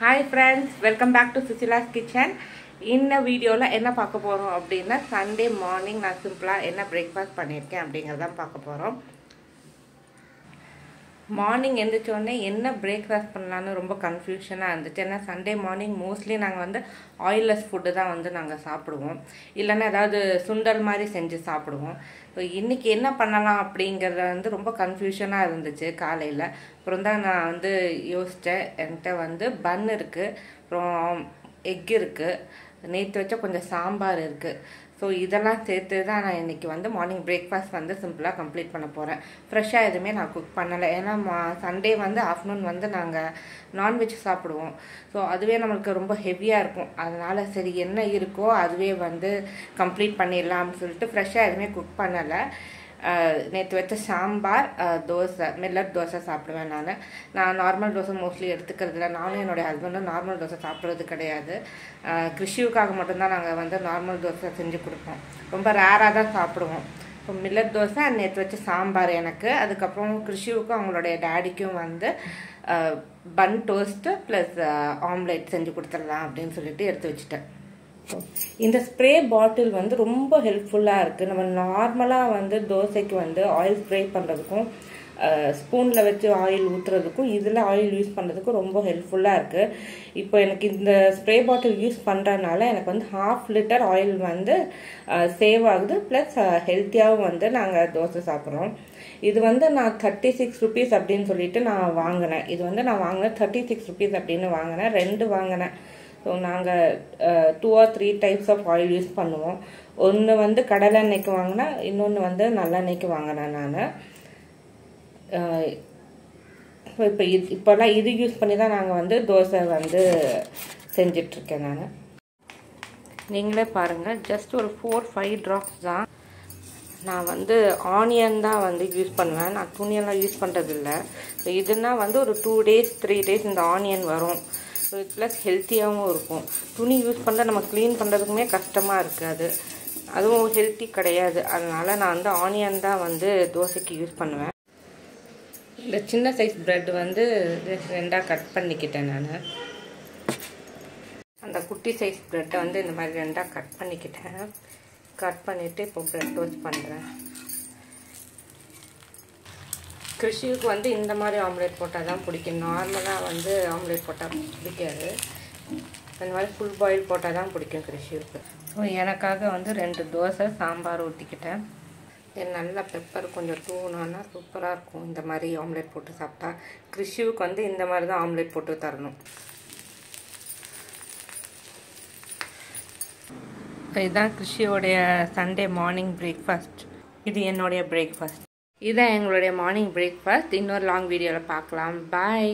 Hi friends, welcome back to Susila's Kitchen. இந்த வீடியோல என்ன பார்க்க போறோம் அப்படினா Sunday morning நான் சிம்பிளா என்ன பிரேக்பாஸ்ட் பண்ணிருக்கேன் அப்படிங்கறத பார்க்க போறோம். மார்னிங் எந்திரச்ச உடனே என்ன பிரேக்பாஸ்ட் பண்ணலாம்னு ரொம்ப கன்ஃபியூஷனா இருந்துச்சு. ஏன்னா சண்டே மார்னிங் மோஸ்ட்லி நாங்க வந்து ஆயில்லெஸ் ஃபுட் தான் வந்து நாங்க சாப்பிடுவோம். இல்லனா ஏதாவது சுண்டல் மாதிரி செஞ்சு சாப்பிடுவோம். இன்னைக்கு என்ன பண்ணலாம் அப்படிங்கறது வந்து ரொம்ப கன்ஃபியூஷனா இருந்துச்சு காலையில. அப்புறம் தான் நான் வந்து யோசிச்சேன். என்கிட்ட வந்து பன் இருக்கு, அப்புறம் எக் இருக்கு, நேத்து வச்ச கொஞ்சம் சாம்பார் இருக்கு. ஸோ இதெல்லாம் சேர்த்து தான் நான் இன்னைக்கு வந்து மார்னிங் பிரேக்ஃபாஸ்ட் வந்து சிம்பிளாக கம்ப்ளீட் பண்ண போகிறேன். ஃப்ரெஷ்ஷாக எதுவுமே நான் குக் பண்ணலை. ஏன்னா சண்டே வந்து ஆஃப்டர்நூன் வந்து நாங்கள் நான்வெஜ் சாப்பிடுவோம். ஸோ அதுவே நம்மளுக்கு ரொம்ப ஹெவியாக இருக்கும். அதனால் சரி என்ன இருக்கோ அதுவே வந்து கம்ப்ளீட் பண்ணிடலாம்னு சொல்லிட்டு ஃப்ரெஷ்ஷாக எதுவுமே குக் பண்ணலை. நேற்று வச்ச சாம்பார், தோசை, மில்லட் தோசை சாப்பிடுவேன். நான் நார்மல் தோசை மோஸ்ட்லி எடுத்துக்கிறது இல்லை. நானும் என்னுடைய ஹஸ்பண்டும் நார்மல் தோசை சாப்பிட்றது கிடையாது. கிருஷிவுக்காக மட்டும்தான் நாங்கள் வந்து நார்மல் தோசை செஞ்சு கொடுப்போம். ரொம்ப ரேராக தான் சாப்பிடுவோம். இப்போ மில்லட் தோசை நேற்று வச்ச சாம்பார் எனக்கு, அதுக்கப்புறம் கிருஷிவுக்கும் அவங்களுடைய டேடிக்கும் வந்து பன் டோஸ்ட்டு ப்ளஸ் ஆம்லேட் செஞ்சு கொடுத்துடலாம் அப்படின்னு சொல்லிட்டு எடுத்து வச்சுட்டேன். இந்த ஸ்ப்ரே பாட்டில் வந்து ரொம்ப ஹெல்ப்ஃபுல்லாக இருக்குது. நம்ம நார்மலாக வந்து தோசைக்கு வந்து ஆயில் ஸ்ப்ரே பண்ணுறதுக்கும் ஸ்பூனில் வச்சு ஆயில் ஊற்றுறதுக்கும் இதில் ஆயில் யூஸ் பண்ணுறதுக்கும் ரொம்ப ஹெல்ப்ஃபுல்லாக இருக்குது. இப்போ எனக்கு இந்த ஸ்ப்ரே பாட்டில் யூஸ் பண்ணுறதுனால எனக்கு வந்து 1/2 லிட்டர் ஆயில் வந்து சேவ் ஆகுது. ப்ளஸ் ஹெல்த்தியாகவும் வந்து நாங்கள் தோசை சாப்பிட்றோம். இது வந்து நான் 36 ருபீஸ் அப்படின்னு சொல்லிட்டு நான் வாங்கினேன். இது வந்து நான் வாங்கினேன் 36 ருபீஸ் அப்படின்னு வாங்கினேன். 2 வாங்கினேன். ஸோ நாங்கள் 2 or 3 types of oil use பண்ணுவோம். ஒன்று வந்து கடலை எண்ணெய்க்கு வாங்கினேன், இன்னொன்று வந்து நல்லெண்ணெய்க்கு வாங்கினேன் நான். இப்போல்லாம் இது யூஸ் பண்ணி தான் நாங்கள் வந்து தோசை வந்து செஞ்சிட்ருக்கேன் நான். நீங்களே பாருங்கள், ஜஸ்ட் ஒரு 4-5 ட்ராப்ஸ் தான். நான் வந்து ஆனியன் தான் வந்து யூஸ் பண்ணுவேன். நான் துணியெல்லாம் யூஸ் பண்ணுறதில்ல. ஸோ இதுனா வந்து ஒரு 2 days 3 days இந்த ஆனியன் வரும். ஸோ ப்ளஸ் ஹெல்த்தியாகவும் இருக்கும். துணி யூஸ் பண்ணால் நம்ம க்ளீன் பண்ணுறதுக்குமே கஷ்டமாக இருக்காது, அதுவும் ஹெல்த்தி கிடையாது. அதனால் நான் வந்து ஆனியன் தான் வந்து தோசைக்கு யூஸ் பண்ணுவேன். இந்த சின்ன சைஸ் ப்ரெட் வந்து 2ஆக கட் பண்ணிக்கிட்டேன் நான். அந்த குட்டி சைஸ் ப்ரெட்டை வந்து இந்த மாதிரி 2ஆக கட் பண்ணிக்கிட்டேன். கட் பண்ணிவிட்டு இப்போ ப்ரெட் டோஸ்ட் பண்ணுறேன். கிருஷிவுக்கு வந்து இந்த மாதிரி ஆம்லேட் போட்டால் தான் பிடிக்கும். நார்மலாக வந்து ஆம்லேட் போட்டால் பிடிக்காது. இந்த மாதிரி ஃபுல் பாயில் போட்டால் தான் பிடிக்கும் கிருஷிவுக்கு. ஸோ எனக்காக வந்து 2 தோசை சாம்பார் ஊற்றிக்கிட்டேன். நல்லா பெப்பர் கொஞ்சம் தூணுன்னா சூப்பராக இருக்கும். இந்த மாதிரி ஆம்லேட் போட்டு சாப்பிட்டா கிருஷிவுக்கு வந்து இந்த மாதிரி தான் ஆம்லேட் போட்டு தரணும். இதுதான் கிருஷியோடைய சண்டே மார்னிங் பிரேக்ஃபாஸ்ட். இது என்னுடைய பிரேக்ஃபாஸ்ட். இதுதான் எங்களுடைய மார்னிங் பிரேக்ஃபாஸ்ட். இன்னொரு லாங் வீடியோவில் பார்க்கலாம். பாய்.